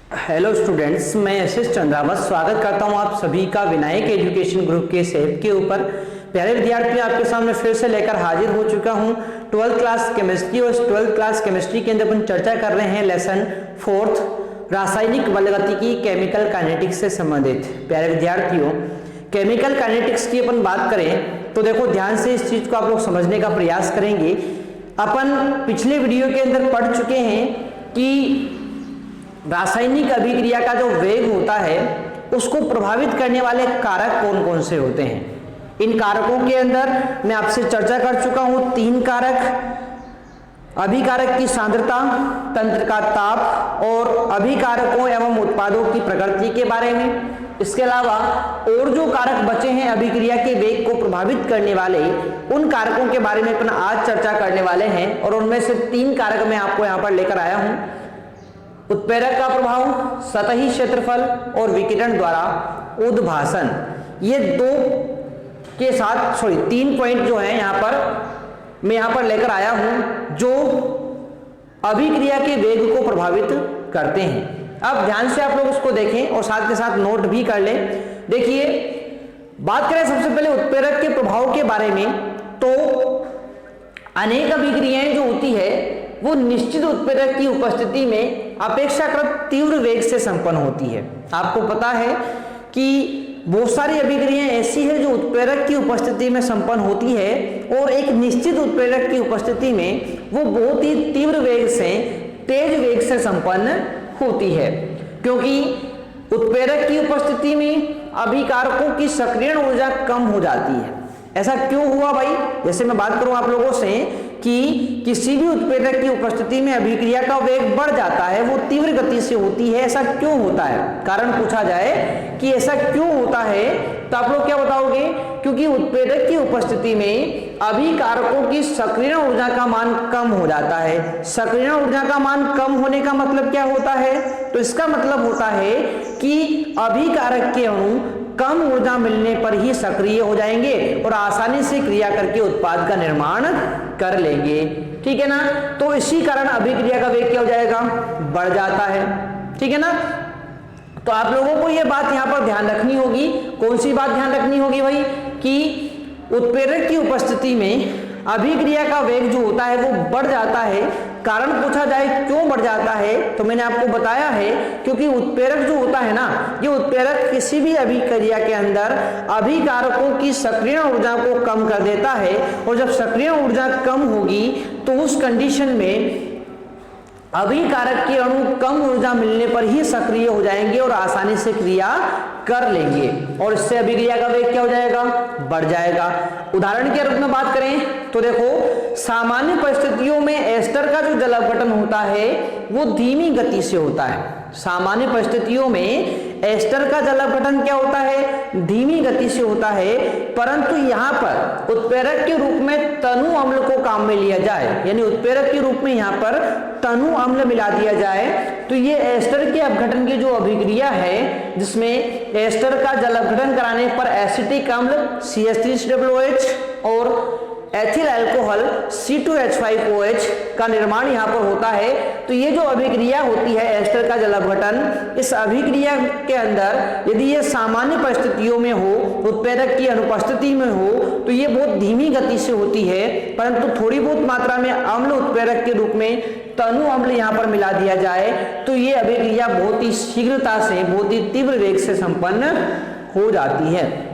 Hello students, मैं आशीष चंद्रावत स्वागत करता हूं आप सभी का विनायक एजुकेशन ग्रुप के सेट के ऊपर। प्यारे विद्यार्थियों, आपके सामने फिर से लेकर हाजिर हो चुका हूं 12th क्लास केमिस्ट्री। और 12th क्लास केमिस्ट्री के अंदर अपन चर्चा कर रहे हैं लेसन 4th रासायनिक बलगतिकी केमिकल काइनेटिक्स से संबंधित। प्यारे विद्यार्थियों, केमिकल काइनेटिक्स की अपन बात करें तो देखो ध्यान से इस चीज को आप लोग समझने का प्रयास करेंगे। अपन पिछले वीडियो के अंदर पढ़ चुके हैं कि रासायनिक अभिक्रिया का जो वेग होता है उसको प्रभावित करने वाले कारक कौन कौन से होते हैं। इन कारकों के अंदर मैं आपसे चर्चा कर चुका हूं 3 कारक: अभिकारक की सांद्रता, तंत्र का ताप और अभिकारकों एवं उत्पादों की प्रकृति के बारे में। इसके अलावा और जो कारक बचे हैं अभिक्रिया के वेग को प्रभावित करने वाले, उन कारकों के बारे में अपन आज चर्चा करने वाले हैं। और उनमें से 3 कारक मैं आपको यहां पर लेकर आया हूं: उत्प्रेरक का प्रभाव, सतही क्षेत्रफल और विकिरण द्वारा उद्भासन। ये 3 पॉइंट जो है मैं यहां पर लेकर आया हूं जो अभिक्रिया के वेग को प्रभावित करते हैं। अब ध्यान से आप लोग उसको देखें और साथ के साथ नोट भी कर लें। देखिए, बात करें सबसे पहले उत्प्रेरक के प्रभाव के बारे में, तो अनेक अभिक्रियाएं जो होती है वो निश्चित उत्प्रेरक की उपस्थिति में अपेक्षाकृत तीव्र वेग से संपन्न होती है। आपको पता है कि बहुत सारी अभिक्रियाएं ऐसी है जो उत्प्रेरक की उपस्थिति में संपन्न होती है और एक निश्चित उत्प्रेरक की उपस्थिति में वो बहुत ही तीव्र वेग से, तेज वेग से संपन्न होती है। क्योंकि उत्प्रेरक की उपस्थिति में अभिकारकों की सक्रियण ऊर्जा कम हो जाती है। ऐसा क्यों हुआ भाई? जैसे मैं बात करूं आप लोगों से कि किसी भी उत्प्रेरक की उपस्थिति में अभिक्रिया का वेग बढ़ जाता है, वो तीव्र गति से होती है। ऐसा क्यों होता है? कारण पूछा जाए कि ऐसा क्यों होता है तो आप लोग क्या बताओगे? क्योंकि उत्प्रेरक की उपस्थिति में अभिकारकों की सक्रियण ऊर्जा का मान कम हो जाता है। सक्रियण ऊर्जा का मान कम होने का मतलब क्या होता है? तो इसका मतलब होता है कि अभिकारक के अणु कम ऊर्जा मिलने पर ही सक्रिय हो जाएंगे और आसानी से क्रिया करके उत्पाद का निर्माण कर लेंगे। ठीक है ना? तो इसी कारण अभिक्रिया का वेग क्या हो जाएगा? बढ़ जाता है। ठीक है ना? तो आप लोगों को यह बात यहां पर ध्यान रखनी होगी। कौन सी बात ध्यान रखनी होगी भाई? कि उत्प्रेरक की उपस्थिति में अभिक्रिया का वेग जो होता है वो बढ़ जाता है। कारण पूछा जाए क्यों बढ़ जाता है तो मैंने आपको बताया है क्योंकि उत्प्रेरक जो होता है ना, ये उत्प्रेरक किसी भी अभिक्रिया के अंदर अभिकारकों की सक्रियण ऊर्जा को कम कर देता है। और जब सक्रियण ऊर्जा कम होगी तो उस कंडीशन में अभिकारक के अणु कम ऊर्जा मिलने पर ही सक्रिय हो जाएंगे और आसानी से क्रिया कर लेंगे और इससे अभिक्रिया का वेग क्या हो जाएगा? बढ़ जाएगा। उदाहरण के रूप में बात करें तो देखो, सामान्य परिस्थितियों में एस्टर का जो जल अपघटन होता है वो धीमी गति से होता है। सामान्य परिस्थितियों में एस्टर का जल अपघटन क्या होता है? धीमी गति से होता है। परंतु यहां पर उत्प्रेरक के रूप में तनु अम्ल को काम में लिया जाए, यानी उत्प्रेरक के रूप में यहां पर तनु अम्ल मिला दिया जाए तो ये एस्टर के अपघटन की जो अभिक्रिया है जिसमें एस्टर का जल अपघटन कराने पर एसिटिक अम्ल CH3COOH और एथिल अल्कोहल C2H5OH का निर्माण यहां पर होता है। तो ये जो अभिक्रिया होती है एस्टर का जल अपघटन, इस अभिक्रिया के अंदर यदि ये सामान्य परिस्थितियों में हो, उत्प्रेरक की अनुपस्थिति में हो, तो ये बहुत धीमी गति से होती है। परंतु थोड़ी बहुत मात्रा में अम्ल उत्प्रेरक के रूप में तनु अम्ल यहां पर मिला दिया जाए तो ये अभिक्रिया बहुत ही शीघ्रता से, बहुत ही तीव्र वेग से संपन्न हो जाती है।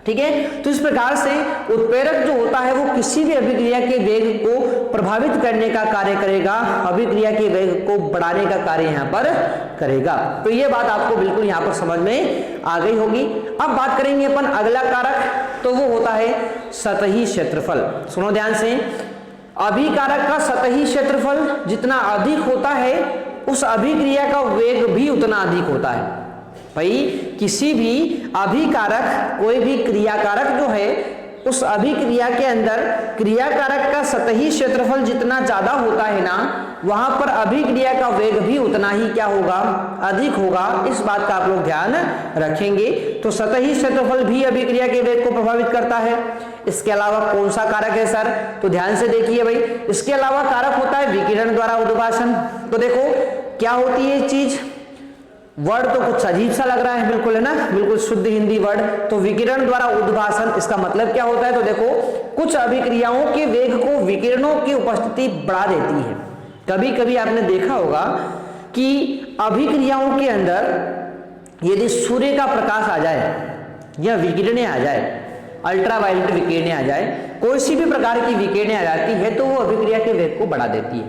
ठीक है? तो इस प्रकार से उत्प्रेरक जो होता है वो किसी भी अभिक्रिया के वेग को प्रभावित करने का कार्य करेगा, अभिक्रिया के वेग को बढ़ाने का कार्य यहां पर करेगा। तो ये बात आपको बिल्कुल यहां पर समझ में आ गई होगी। अब बात करेंगे अपन अगला कारक, तो वो होता है सतही क्षेत्रफल। सुनो ध्यान से, अभिकारक का सतही क्षेत्रफल जितना अधिक होता है उस अभिक्रिया का वेग भी उतना अधिक होता है। भाई किसी भी अभिकारक, कोई भी क्रियाकारक जो है उस अभिक्रिया के अंदर क्रियाकारक का सतही क्षेत्रफल जितना ज्यादा होता है ना, वहां पर अभिक्रिया का वेग भी उतना ही क्या होगा? अधिक होगा। इस बात का आप लोग ध्यान रखेंगे। तो सतही क्षेत्रफल भी अभिक्रिया के वेग को प्रभावित करता है। इसके अलावा कौन सा कारक है सर? तो ध्यान से देखिए भाई, इसके अलावा कारक होता है विकिरण द्वारा उद्भासन। तो देखो क्या होती है चीज, वर्ड तो कुछ अजीब सा लग रहा है, बिल्कुल है ना, बिल्कुल शुद्ध हिंदी वर्ड। तो विकिरण द्वारा उद्भासन, इसका मतलब क्या होता है? तो देखो, कुछ अभिक्रियाओं के वेग को विकिरणों की उपस्थिति बढ़ा देती है। कभी कभी आपने देखा होगा कि अभिक्रियाओं के अंदर यदि सूर्य का प्रकाश आ जाए या विकिरणें आ जाए, अल्ट्रावायलेट विकिरणें आ जाए, कोई सी भी प्रकार की विकिरणें आ जाती है तो वो अभिक्रिया के वेग को बढ़ा देती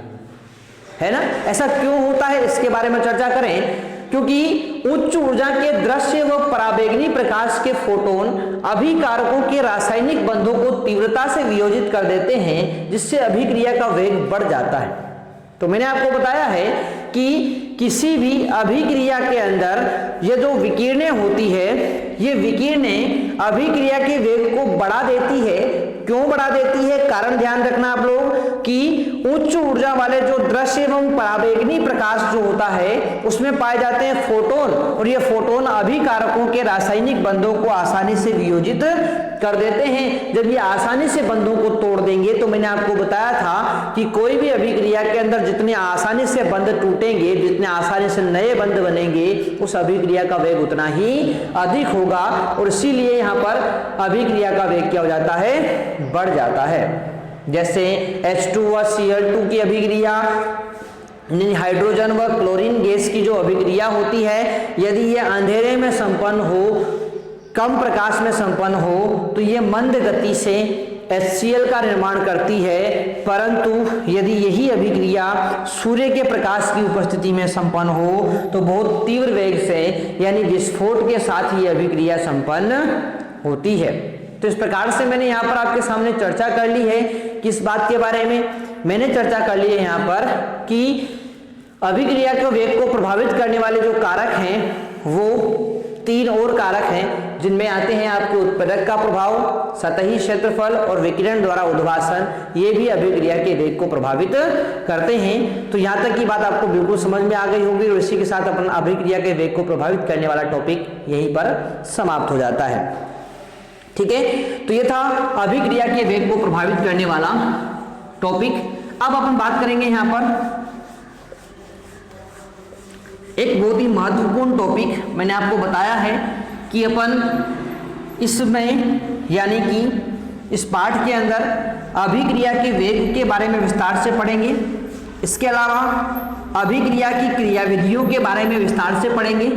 है ना। ऐसा क्यों होता है, इसके बारे में चर्चा करें। क्योंकि उच्च ऊर्जा के दृश्य व पराबैंगनी प्रकाश के फोटोन अभिकारकों के रासायनिक बंधों को तीव्रता से वियोजित कर देते हैं, जिससे अभिक्रिया का वेग बढ़ जाता है। तो मैंने आपको बताया है कि किसी भी अभिक्रिया के अंदर ये जो विकिरणें होती है, ये विकिरणें अभिक्रिया के वेग को बढ़ा देती है। क्यों बढ़ा देती है? कारण ध्यान रखना आप लोग कि उच्च ऊर्जा वाले जो दृश्य एवं पराबैंगनी प्रकाश जो होता है उसमें पाए जाते हैं फोटोन, और ये फोटोन अभिकारकों के रासायनिक बंधों को आसानी से वियोजित कर देते हैं। जब ये आसानी से बंधों को तोड़ देंगे, तो मैंने आपको बताया था कि कोई भी अभिक्रिया के अंदर जितने आसानी से बंध टूटेंगे, जितने आसानी से नए बंध बनेंगे, उस अभिक्रिया का वेग उतना ही अधिक होगा, और इसीलिए यहाँ पर अभिक्रिया का वेग क्या हो जाता है? बढ़ जाता है। जैसे H2 व Cl2 की अभिक्रिया, हाइड्रोजन व क्लोरीन गैस की जो अभिक्रिया होती है, यदि ये अंधेरे में संपन्न हो, कम प्रकाश में संपन्न हो, तो ये मंद गति से HCl का निर्माण करती है। परंतु यदि यही अभिक्रिया सूर्य के प्रकाश की उपस्थिति में संपन्न हो, तो बहुत तीव्र वेग से यानी विस्फोट के साथ ही अभिक्रिया संपन्न होती है। तो इस प्रकार से मैंने यहाँ पर आपके सामने चर्चा कर ली है। किस बात के बारे में? मैंने चर्चा कर ली है यहाँ पर कि अभिक्रिया के वेग को प्रभावित करने वाले जो कारक हैं वो 3 और कारक हैं, जिनमें आते हैं आपके उत्प्रेरक का प्रभाव, सतही क्षेत्रफल और विकिरण द्वारा उद्भासन। ये भी अभिक्रिया के वेग को प्रभावित करते हैं। तो यहाँ तक की बात आपको बिल्कुल समझ में आ गई होगी, और इसी के साथ अपन अभिक्रिया के वेग को प्रभावित करने वाला टॉपिक यहीं पर समाप्त हो जाता है। ठीक है, तो ये था अभिक्रिया के वेग को प्रभावित करने वाला टॉपिक। अब अपन बात करेंगे यहाँ पर एक बहुत ही महत्वपूर्ण टॉपिक। मैंने आपको बताया है कि अपन इसमें यानी कि इस पाठ के अंदर अभिक्रिया के वेग के बारे में विस्तार से पढ़ेंगे। इसके अलावा अभिक्रिया की क्रियाविधियों के बारे में विस्तार से पढ़ेंगे,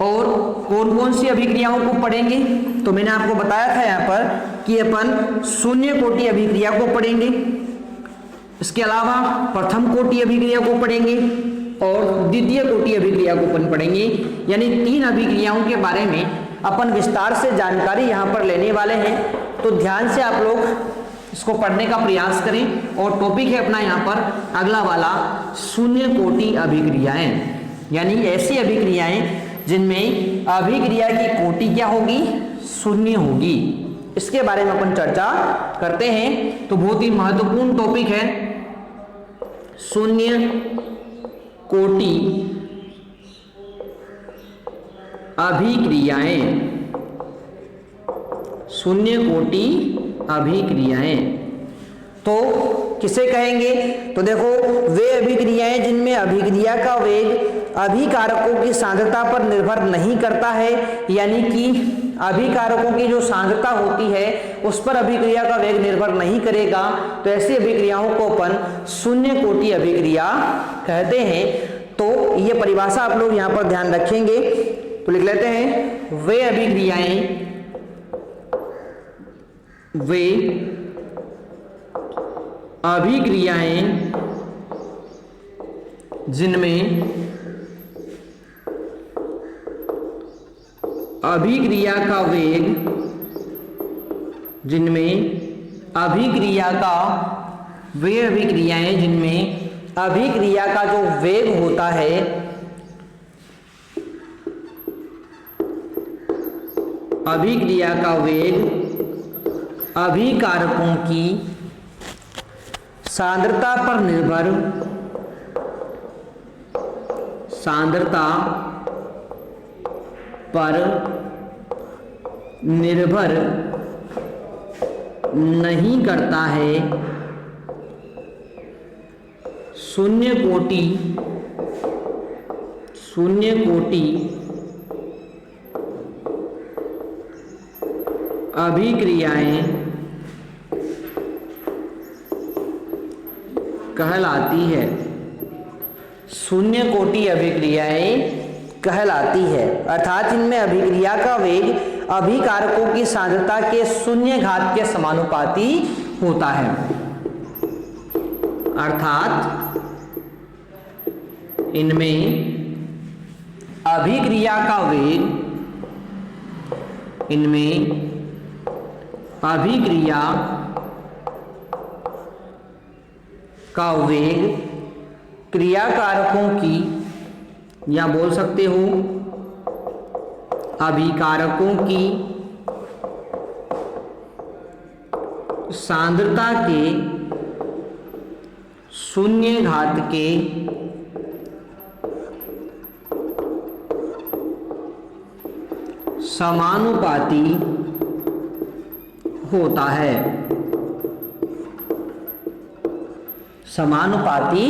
और कौन कौन सी अभिक्रियाओं को पढ़ेंगे। तो मैंने आपको बताया था यहाँ पर कि अपन शून्य कोटि अभिक्रिया को पढ़ेंगे, इसके अलावा प्रथम कोटि अभिक्रिया को पढ़ेंगे, और द्वितीय कोटि अभिक्रिया को अपन पढ़ेंगे। यानी 3 अभिक्रियाओं के बारे में अपन विस्तार से जानकारी यहाँ पर लेने वाले हैं। तो ध्यान से आप लोग इसको पढ़ने का प्रयास करें। और टॉपिक है अपना यहाँ पर अगला वाला, शून्य कोटि अभिक्रियाएं, यानी ऐसी अभिक्रियाएं जिनमें अभिक्रिया की कोटि क्या होगी? शून्य होगी। इसके बारे में अपन चर्चा करते हैं। तो बहुत ही महत्वपूर्ण टॉपिक है शून्य कोटि अभिक्रियाएं। शून्य कोटि अभिक्रियाएं तो किसे कहेंगे? तो देखो, वे अभिक्रियाएं जिनमें अभिक्रिया का वेग अभिकारकों की सांद्रता पर निर्भर नहीं करता है, यानी कि अभिकारकों की जो सांद्रता होती है उस पर अभिक्रिया का वेग निर्भर नहीं करेगा। तो ऐसी अभिक्रियाओं को अपन शून्य कोटि अभिक्रिया कहते हैं। तो ये परिभाषा आप लोग यहाँ पर ध्यान रखेंगे। तो लिख लेते हैं, वे अभिक्रियाएं जिनमें अभिक्रिया का वेग, वे अभिक्रियाएं जिनमें अभिक्रिया का जो वेग होता है अभिक्रिया का वेग अभिकारकों की सांद्रता पर निर्भर नहीं करता है। शून्य कोटि अभिक्रियाएं कहलाती है। शून्य कोटि अभिक्रियाएं कहलाती है, अर्थात इनमें अभिक्रिया का वेग अभिकारकों की सांद्रता के शून्य घात के समानुपाती होता है। अर्थात इनमें अभिक्रिया का वेग क्रियाकारकों की, या बोल सकते हो अभिकारकों की सांद्रता के शून्य घात के समानुपाती होता है। समानुपाती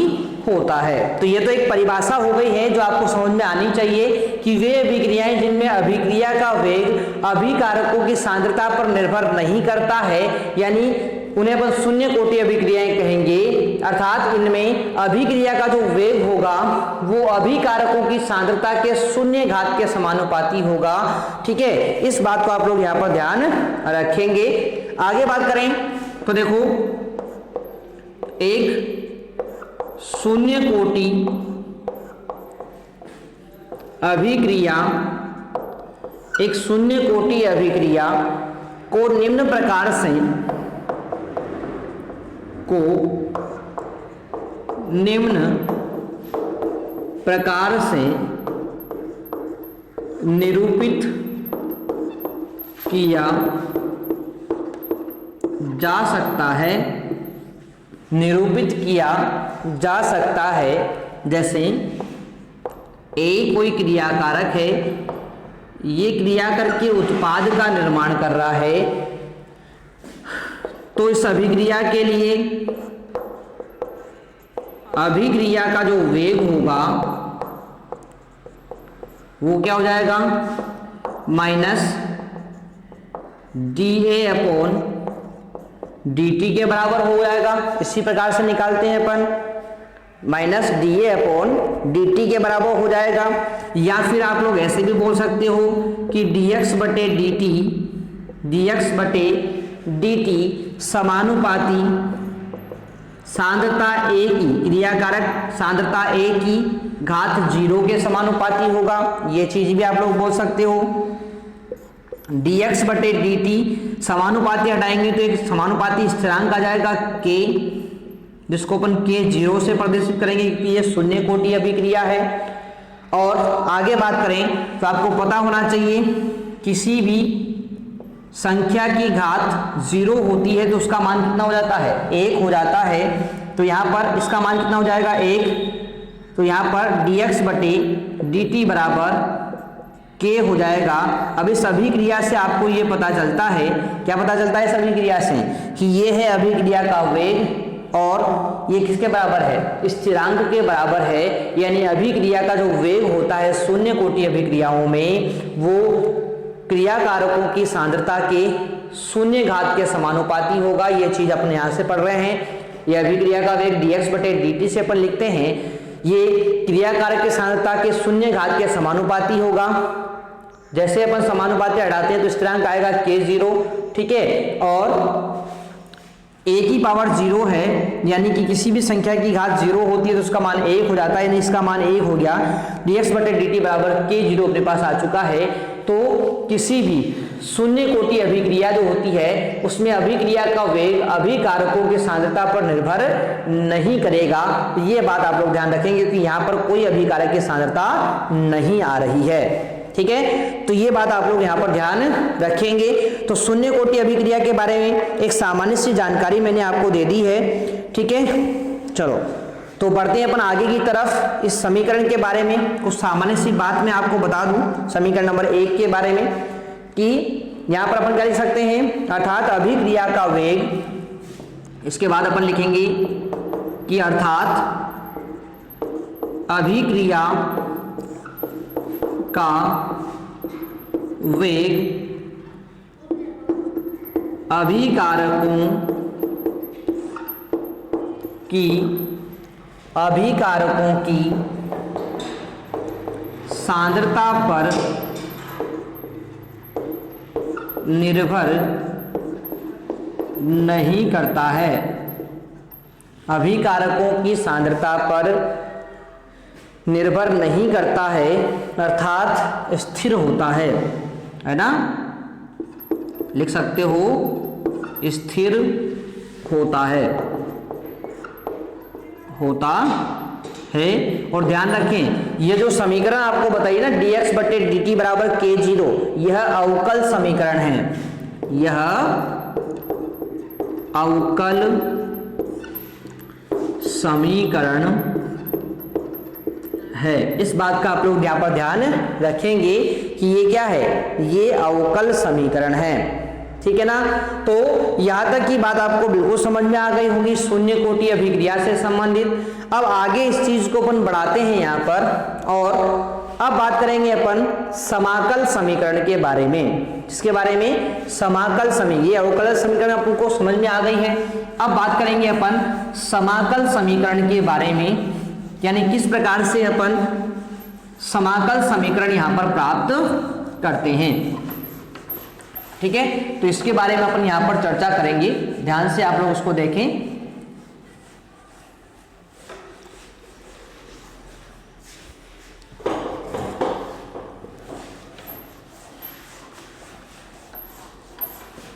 होता है। तो ये तो एक परिभाषा हो गई है जो आपको समझ में आनी चाहिए कि वे अभिक्रियाएं जिनमें अभिक्रिया का वेग अभिकारकों की सांद्रता पर निर्भर नहीं करता है, यानी उन्हें अपन शून्य कोटि अभिक्रियाएं कहेंगे, अर्थात इनमें अभिक्रिया का जो वेग होगा वो अभिकारकों की सांद्रता के शून्य घात के समानुपाती होगा। ठीक है, इस बात को आप लोग यहाँ पर ध्यान रखेंगे। आगे बात करें तो देखो, एक शून्य कोटि अभिक्रिया, एक शून्य कोटि अभिक्रिया को निम्न प्रकार से निरूपित किया जा सकता है। जैसे ए कोई क्रियाकारक है, ये क्रिया करके उत्पाद का निर्माण कर रहा है, तो इस अभिक्रिया के लिए अभिक्रिया का जो वेग होगा वो क्या हो जाएगा, माइनस dA/dt के बराबर हो जाएगा। इसी प्रकार से निकालते हैं अपन, माइनस dA/dt के बराबर हो जाएगा। या फिर आप लोग ऐसे भी बोल सकते हो कि dx/dt समानुपाती सांद्रता A की, क्रियाकारक सांद्रता A की घात 0 के समानुपाती होगा। ये चीज भी आप लोग बोल सकते हो। dx/dt समानुपाती हटाएंगे तो एक समानुपाती स्थिरांक आ जाएगा k, जिसको अपन k0 से प्रदर्शित करेंगे क्योंकि ये शून्य कोटि अभिक्रिया है। और आगे बात करें तो आपको पता होना चाहिए किसी भी संख्या की घात 0 होती है तो उसका मान कितना हो जाता है, 1 हो जाता है। तो यहाँ पर इसका मान कितना हो जाएगा, 1। तो यहाँ पर dx/dt बराबर k हो जाएगा। अब इस अभिक्रिया से आपको ये पता चलता है, क्या पता चलता है इस अभिक्रिया से, कि ये है अभिक्रिया का वेग और ये किसके बराबर है, स्थिरांक के बराबर है। यानी अभिक्रिया का जो वेग होता है शून्य कोटि अभिक्रियाओं में वो क्रियाकारकों की सांद्रता के शून्य घात के समानुपाती होगा। ये चीज अपने यहां से पढ़ रहे हैं। ये अभिक्रिया का वेग dx/dt से अपन लिखते हैं, ये क्रियाकारक की सांद्रता के शून्य घात के समानुपाती होगा। जैसे अपन समानुपाती हटाते हैं तो स्थिरांक आएगा k0, ठीक है। और a की पावर 0 है, यानी कि किसी भी संख्या की घात 0 होती है तो उसका मान 1 हो जाता है, यानी इसका मान 1 हो गया। dx/dt बराबर k0 अपने पास आ चुका है। तो किसी भी शून्य कोटि अभिक्रिया जो होती है उसमें अभिक्रिया का वेग अभिकारकों की सांद्रता पर निर्भर नहीं करेगा। ये बात आप लोग ध्यान रखेंगे कि यहाँ पर कोई अभिकारक की सांद्रता नहीं आ रही है, ठीक है। तो ये बात आप लोग यहाँ पर ध्यान रखेंगे। तो शून्य कोटि अभिक्रिया के बारे में एक सामान्य सी जानकारी मैंने आपको दे दी है, ठीक है। चलो तो बढ़ते हैं अपन आगे की तरफ। इस समीकरण के बारे में कुछ सामान्य सी बात मैं आपको बता दूं समीकरण नंबर 1 के बारे में, कि यहाँ पर अपन क्या लिख सकते हैं, अर्थात अभिक्रिया का वेग, इसके बाद अपन लिखेंगे कि अर्थात अभिक्रिया का वेग अभिकारकों की सांद्रता पर निर्भर नहीं करता है। अभिकारकों की सांद्रता पर निर्भर नहीं करता है, अर्थात स्थिर होता है ना, लिख सकते हो स्थिर होता है और ध्यान रखें ये जो समीकरण आपको बताइए ना dx बटे dt बराबर k0, यह अवकल समीकरण है, यह अवकल समीकरण है। इस बात का आप लोग यहाँ पर ध्यान रखेंगे कि ये क्या है, ये अवकल समीकरण है, ठीक है ना। तो यहां तक की बात आपको बिल्कुल समझ में आ गई होगी शून्य कोटि अभिक्रिया से संबंधित। अब आगे इस चीज को अपन बढ़ाते हैं यहाँ पर और अब बात करेंगे अपन समाकल समीकरण के बारे में। जिसके बारे में समाकल समीकरण, ये अवकल समीकरण आपको समझ में आ गई है। अब बात करेंगे अपन समाकल समीकरण के बारे में, यानी किस प्रकार से अपन समाकल समीकरण यहां पर प्राप्त करते हैं, ठीक है। तो इसके बारे में अपन यहां पर चर्चा करेंगे, ध्यान से आप लोग उसको देखें।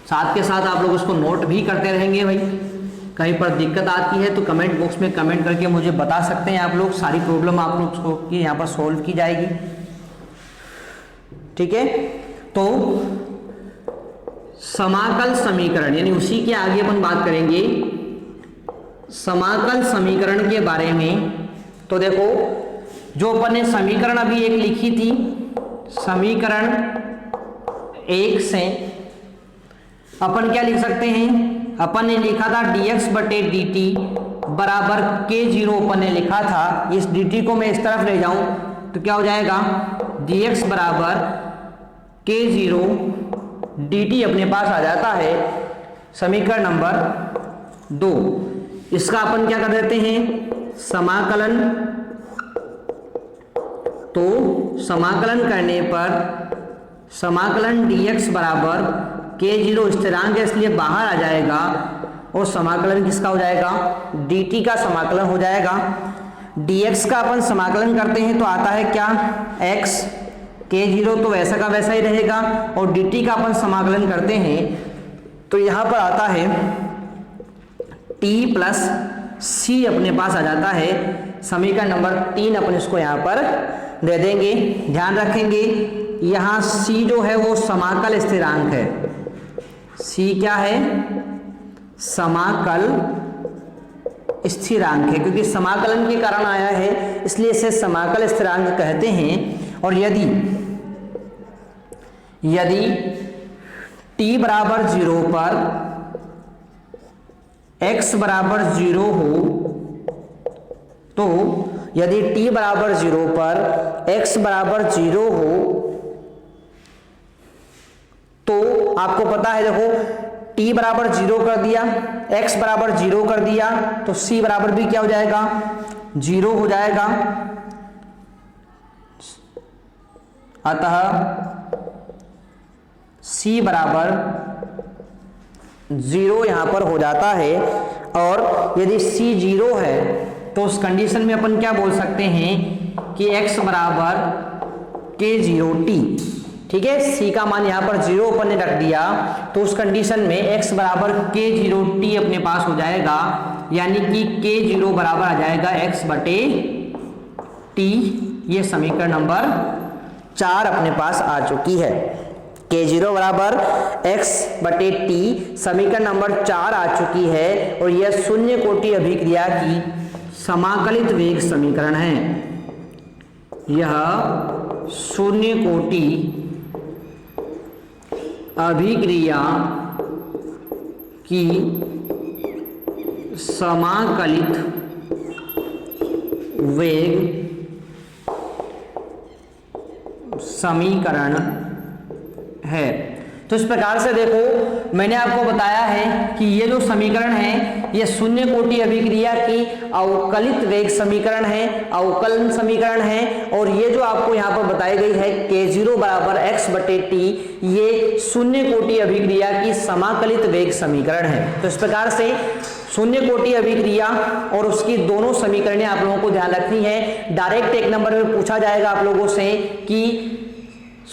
साथ के साथ आप लोग उसको नोट भी करते रहेंगे भाई। कहीं पर दिक्कत आती है तो कमेंट बॉक्स में कमेंट करके मुझे बता सकते हैं आप लोग, सारी प्रॉब्लम आप लोग को की यहाँ पर सॉल्व की जाएगी, ठीक है। तो समाकल समीकरण यानी उसी के आगे अपन बात करेंगे समाकल समीकरण के बारे में। तो देखो जो अपन ने समीकरण अभी एक लिखी थी, समीकरण एक से अपन क्या लिख सकते हैं, अपन ने लिखा था dx बटे dt बराबर k0 अपन ने लिखा था। इस dt को मैं इस तरफ ले जाऊं तो क्या हो जाएगा, dx बराबर k0 dt अपने पास आ जाता है समीकरण नंबर 2। इसका अपन क्या कर देते हैं समाकलन, तो समाकलन करने पर समाकलन dx बराबर k0 स्थिरांक है इसलिए बाहर आ जाएगा और समाकलन किसका हो जाएगा, dt का समाकलन हो जाएगा। dx का अपन समाकलन करते हैं तो आता है क्या x, k0 तो वैसा का वैसा ही रहेगा और dt का अपन समाकलन करते हैं तो यहां पर आता है t प्लस c अपने पास आ जाता है। समीकरण नंबर 3 अपन इसको यहां पर दे देंगे। ध्यान रखेंगे यहां c जो है वो समाकल स्थिरांक है, c क्या है, समाकल स्थिरांक है, क्योंकि समाकलन के कारण आया है इसलिए इसे समाकल स्थिरांक कहते हैं। और यदि t बराबर 0 पर x बराबर 0 हो, तो यदि t बराबर 0 पर x बराबर 0 हो तो आपको पता है, देखो t बराबर 0 कर दिया, x बराबर 0 कर दिया तो c बराबर भी क्या हो जाएगा, 0 हो जाएगा। अतः c बराबर 0 यहां पर हो जाता है। और यदि c 0 है तो उस कंडीशन में अपन क्या बोल सकते हैं कि x बराबर k0t, ठीक है। c का मान यहां पर 0 अपन ने रख दिया तो उस कंडीशन में x बराबर k0t अपने पास हो जाएगा, यानी कि k0 बराबर आ जाएगा x बटे t। ये समीकरण नंबर 4 अपने पास आ चुकी है। k0 बराबर x बटे t समीकरण नंबर 4 आ चुकी है और यह शून्य कोटि अभिक्रिया की समाकलित वेग समीकरण है। यह शून्य कोटि अभिक्रिया की समाकलित वेग समीकरण है। तो इस प्रकार से देखो मैंने आपको बताया है कि ये जो समीकरण है ये शून्य कोटि अभिक्रिया की अवकलित वेग समीकरण है, अवकलन समीकरण है। और ये जो आपको यहाँ पर बताई गई है k0 बराबर x/t, ये शून्य कोटि अभिक्रिया की समाकलित वेग समीकरण है। तो इस प्रकार से शून्य कोटि अभिक्रिया और उसकी दोनों समीकरणें आप लोगों को ध्यान रखनी है। डायरेक्ट एक नंबर में पूछा जाएगा आप लोगों से कि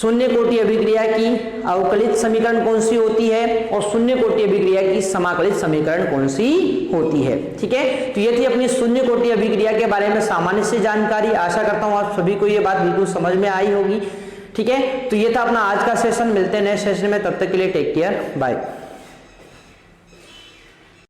शून्य कोटि अभिक्रिया की अवकलित समीकरण कौन सी होती है और शून्य कोटि अभिक्रिया की समाकलित समीकरण कौन सी होती है। ठीक है, तो ये थी अपनी शून्य कोटि अभिक्रिया के बारे में सामान्य से जानकारी। आशा करता हूं आप सभी को ये बात बिल्कुल समझ में आई होगी। ठीक है, तो ये था अपना आज का सेशन। मिलते हैं नेक्स्ट सेशन में, तब तक के लिए टेक केयर, बाय।